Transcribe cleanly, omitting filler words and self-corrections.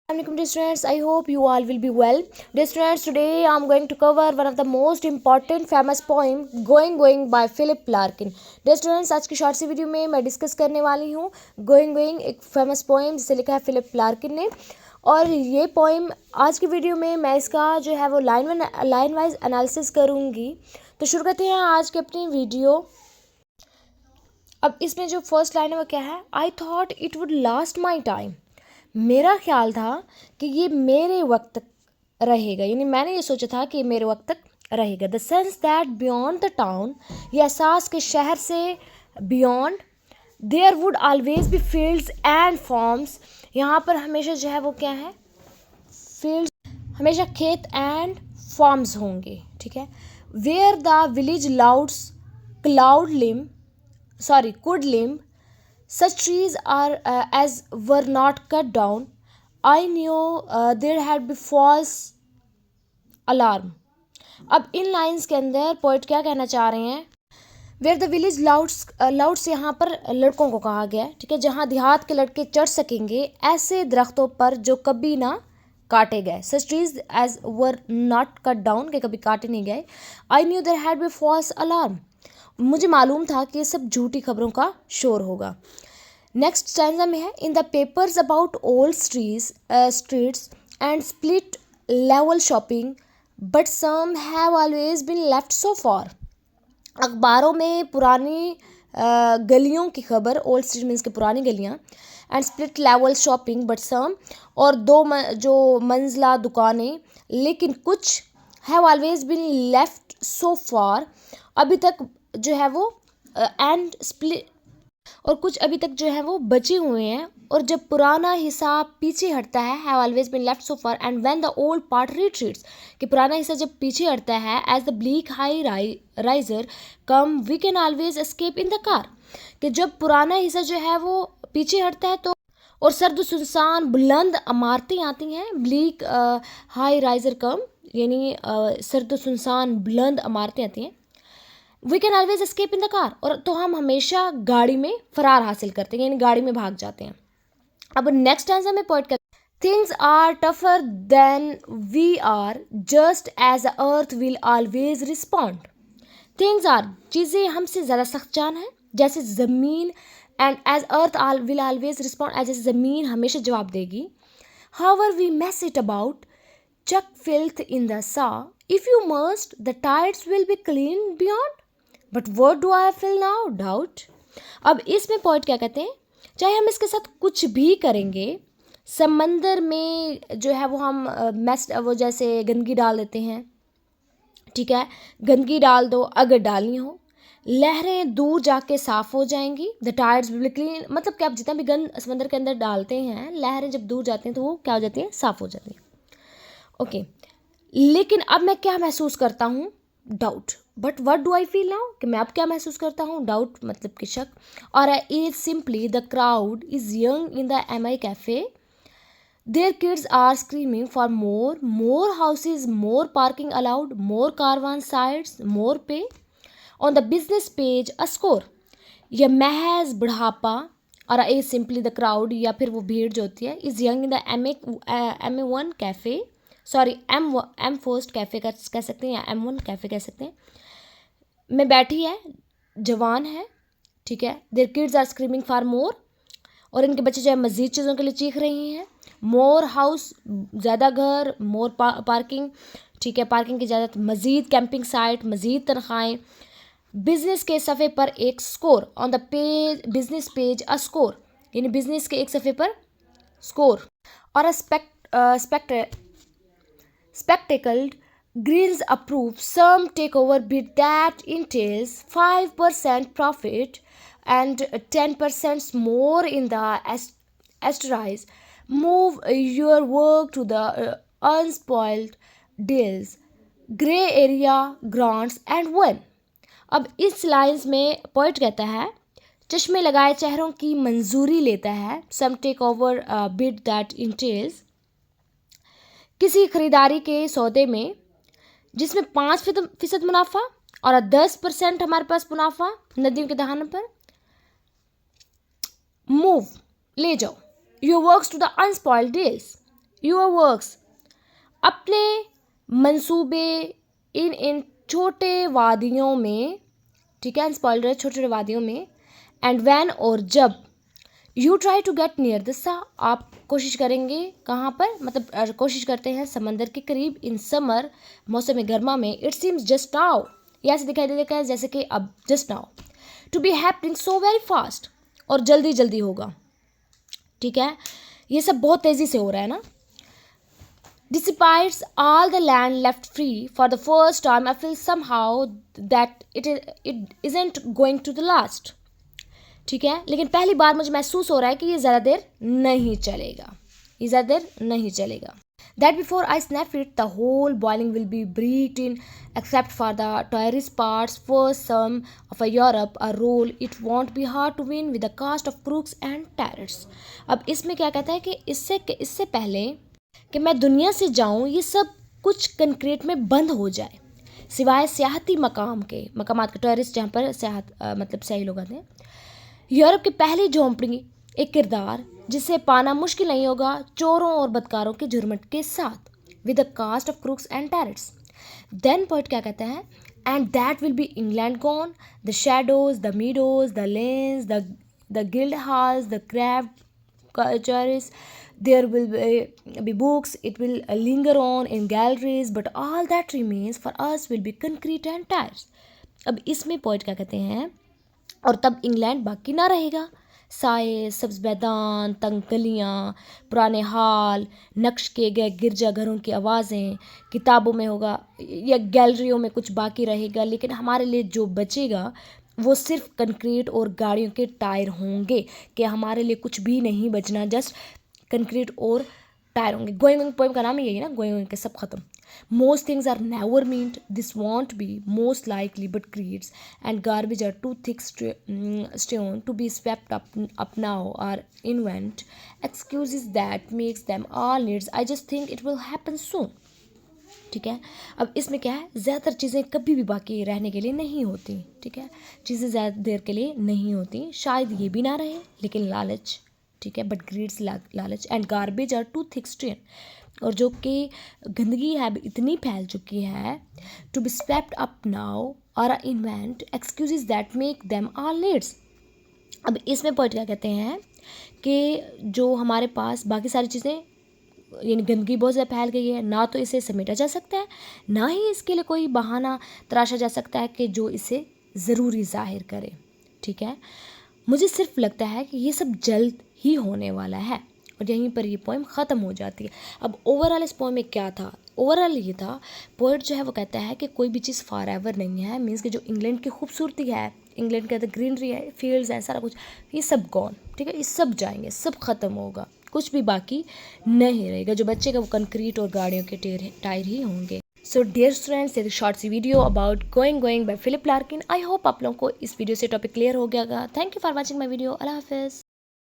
Assalamualaikum dear students, I hope you all will be well. Dear students, today I am going to cover one of the most important famous poem Going by Philip Larkin. Dear students, आज की short सी video में मैं discuss करने वाली हूँ Going एक famous poem जिसे लिखा है फिलिप लार्किन ने। और ये पोएम आज की वीडियो में मैं इसका जो है वो लाइन वाइज एनालिसिस करूँगी। तो शुरू करते हैं आज की अपनी वीडियो। अब इसमें जो फर्स्ट लाइन है वो क्या है? I thought it would last my time. मेरा ख्याल था कि ये मेरे वक्त तक रहेगा, यानी मैंने ये सोचा था कि मेरे वक्त तक रहेगा। The sense that beyond the town, ये एहसास के शहर से beyond their would always be fields and farms, यहाँ पर हमेशा जो है वो क्या है? फील्ड्स, हमेशा खेत एंड फार्म्स होंगे, ठीक है। Where the village louts could limb, such trees are as were not cut down. I knew there had been false alarm. अब इन लाइंस के अंदर पोइट क्या कहना चाह रहे हैं? वेयर द विलेज लाउड्स यहाँ पर लड़कों को कहा गया है, ठीक है, जहाँ देहात के लड़के चढ़ सकेंगे ऐसे दरख्तों पर जो कभी ना काटे गए। Such trees as were not cut down, के कभी काटे नहीं गए। I knew there had be false alarm, मुझे मालूम था कि ये सब झूठी खबरों का शोर होगा। नेक्स्ट स्टैंजा में है, in the papers about old streets and split level shopping but some have always been left so far. अखबारों में पुरानी गलियों की खबर, ओल्ड स्ट्रीट मीन्स के पुरानी गलियाँ, and split level shopping but some, और जो मंजिला दुकानें, लेकिन कुछ, have always been left so far, अभी तक जो है वो, एंड स्प्लिट, और कुछ अभी तक जो है वो बचे हुए हैं। और जब पुराना हिसाब पीछे हटता है, have always been left so far, and when the old part retreats, कि पुराना हिस्सा जब पीछे हटता है, as the bleak high riser come we can always escape in the car, कि जब पुराना हिस्सा जो है वो पीछे हटता है तो और सर्द सुनसान बुलंद इमारतें आती हैं, ब्लीक हाई राइजर कम, यानी सर्द सुनसान बुलंद इमारतें आती हैं, we can always escape in the car, और तो हम हमेशा गाड़ी में फरार हासिल करते हैं, यानी गाड़ी में भाग जाते हैं। अब नेक्स्ट आंसर में पॉइंट कर, things are tougher than we are just as the earth will always respond. Things are, चीज़ें हमसे ज़्यादा सख्त जान है जैसे ज़मीन, and as earth will always respond, as जैसे ज़मीन हमेशा जवाब देगी। However we mess it about, chuck filth in the saw, if you must, the tides will be clean beyond. But what do I feel now? Doubt. अब इसमें point क्या कहते हैं? चाहे हम इसके साथ कुछ भी करेंगे, समंदर में जो है वो हम वो जैसे गंदगी डाल देते हैं, ठीक है, गंदगी डाल दो अगर डालनी हो, लहरें दूर जाके साफ़ हो जाएंगी। The tides will be clean, मतलब कि आप जितना भी गंद समंदर के अंदर डालते हैं, लहरें जब दूर जाती हैं तो वो क्या हो जाती हैं? साफ़ हो जाती हैं। ओके, लेकिन अब मैं क्या महसूस करता हूँ? Doubt. But what do I feel now, कि मैं अब क्या महसूस करता हूँ? डाउट मतलब कि शक। और is simply the crowd is young in the MI cafe, there kids are screaming for more houses, more parking allowed, more caravan sides, more pay, on the business page a score. यह महज बुढ़ापा, और is simply the crowd, या फिर वो भीड़ जो होती है, is young in the MA1 cafe, sorry M first cafe कह सकते हैं, या M1 कैफ़े कह सकते हैं, में बैठी है, जवान है, ठीक है। Their kids are screaming for more, और इनके बच्चे जो है मज़ीद चीज़ों के लिए चीख रही हैं। मोर हाउस, ज़्यादा घर, मोर पार्किंग, ठीक है, पार्किंग की इजाज़त, मज़ीद कैंपिंग साइट, मज़ीद तनख्वाहें, बिजनेस के सफ़े पर एक score, on the page business page a score, यानी बिजनेस के एक सफ़े पर स्कोर, और अ spectacled grins approve some takeover bid that entails 5% profit and 10% more in the asteroids. Move your work to the unspoiled deals, gray area grants and win. अब इस lines में point कहता है, चश्मे लगाए चेहरों की मंजूरी लेता है, some take over bid that entails, किसी खरीदारी के सौदे में जिसमें 5% मुनाफा और 10% हमारे पास मुनाफा नदियों के दहानों पर। मूव, ले जाओ, your works to the unspoiled dales, your works, अपने मंसूबे इन छोटे वादियों में, ठीक है, अनस्पॉइल्ड छोटे छोटे वादियों में, एंड वैन और जब, you try to get near the sea, आप कोशिश करेंगे कहाँ पर, मतलब कोशिश करते हैं समंदर के करीब, इन समर, मौसम गर्मा में, इट सीम्स जस्ट नाउ, ये ऐसे दिखाई देता है जैसे कि अब, just now, to be happening so very fast, और जल्दी जल्दी होगा, ठीक है, ये सब बहुत तेज़ी से हो रहा है ना. Despite all the land left free, for the first time I feel somehow that it isn't going to the last. ठीक है, लेकिन पहली बार मुझे महसूस हो रहा है कि ये ज़्यादा देर नहीं चलेगा, ये ज़्यादा देर नहीं चलेगा. That before I snap it, the whole boiling will be breached in, except for the tourist parts. First, some of a Europe, a role it won't be hard to win with the cast of crooks and terrorists. अब इसमें क्या कहता है कि इससे पहले कि मैं दुनिया से जाऊं, ये सब कुछ कंक्रीट में बंद हो जाए, सिवाय सियाहती मकामात के, टूरिस्ट जहाँ पर मतलब सही लोग आते हैं. यूरोप की पहली झोंपड़ी, एक किरदार जिसे पाना मुश्किल नहीं होगा, चोरों और बदकारों के झुरमुट के साथ, with a cast of crooks and terrorist. Then poet क्या कहता है, and that will be England gone, the shadows, the meadows, the lanes, the guild halls, the craft cultures, there will be books, it will linger on in galleries, but all that remains for us will be concrete and tires. अब इसमें poet क्या कहते हैं, और तब England बाकी ना रहेगा, साए, सब्ज मैदान, तंग गलियाँ, पुराने हाल, नक्श किए गए गिरजाघरों की आवाज़ें, किताबों में होगा या गैलरियों में कुछ बाकी रहेगा, लेकिन हमारे लिए जो बचेगा वो सिर्फ कंक्रीट और गाड़ियों के टायर होंगे, कि हमारे लिए कुछ भी नहीं बचना, जस्ट कंक्रीट और टायर होंगे. गोइंग पोएम का नाम ही यही ना, गोइंग के सब खत्म. Most things are never meant, this won't be most likely, but creeds and garbage are too thick stone to be swept up now, are invent excuses that makes them all needs, I just think it will happen soon. ठीक है, अब इसमें क्या है, ज़्यादातर चीज़ें कभी भी बाकी रहने के लिए नहीं होती, ठीक है, चीज़ें ज़्यादा देर के लिए नहीं होती, शायद ये भी ना रहे, लेकिन लालच, ठीक है, बट ग्रीड्स लालच, and garbage are too thick strain, और जो कि गंदगी है इतनी फैल चुकी है, to be swept up now, और invent excuses that make them all needs. अब इसमें पॉइंट क्या कहते हैं कि जो हमारे पास बाकी सारी चीज़ें, यानी गंदगी बहुत ज़्यादा फैल गई है, ना तो इसे समेटा जा सकता है, ना ही इसके लिए कोई बहाना तराशा जा सकता है कि जो इसे ज़रूरी ज़ाहिर करे. ठीक है, मुझे सिर्फ लगता है कि ये सब जल्द ही होने वाला है, और यहीं पर ये पोएम ख़त्म हो जाती है. अब ओवरऑल इस पोएम में क्या था, ओवरऑल ये था, पोएट जो है वो कहता है कि कोई भी चीज़ फॉर एवर नहीं है, मीन्स कि जो इंग्लैंड की खूबसूरती है, इंग्लैंड के अंदर ग्रीनरी है, फील्ड्स हैं, सारा कुछ, ये सब गॉन, ठीक है, ये सब जाएंगे, सब ख़त्म होगा, कुछ भी बाकी नहीं रहेगा, जो बचेगा वो कंक्रीट और गाड़ियों के टायर ही होंगे. सो डियर स्टूडेंट्स, ये शॉर्ट सी video about going by Philip Larkin. I hope आप लोगों को इस वीडियो से टॉपिक क्लियर हो गया. Thank you for watching my video. अल्लाह हाफिज़.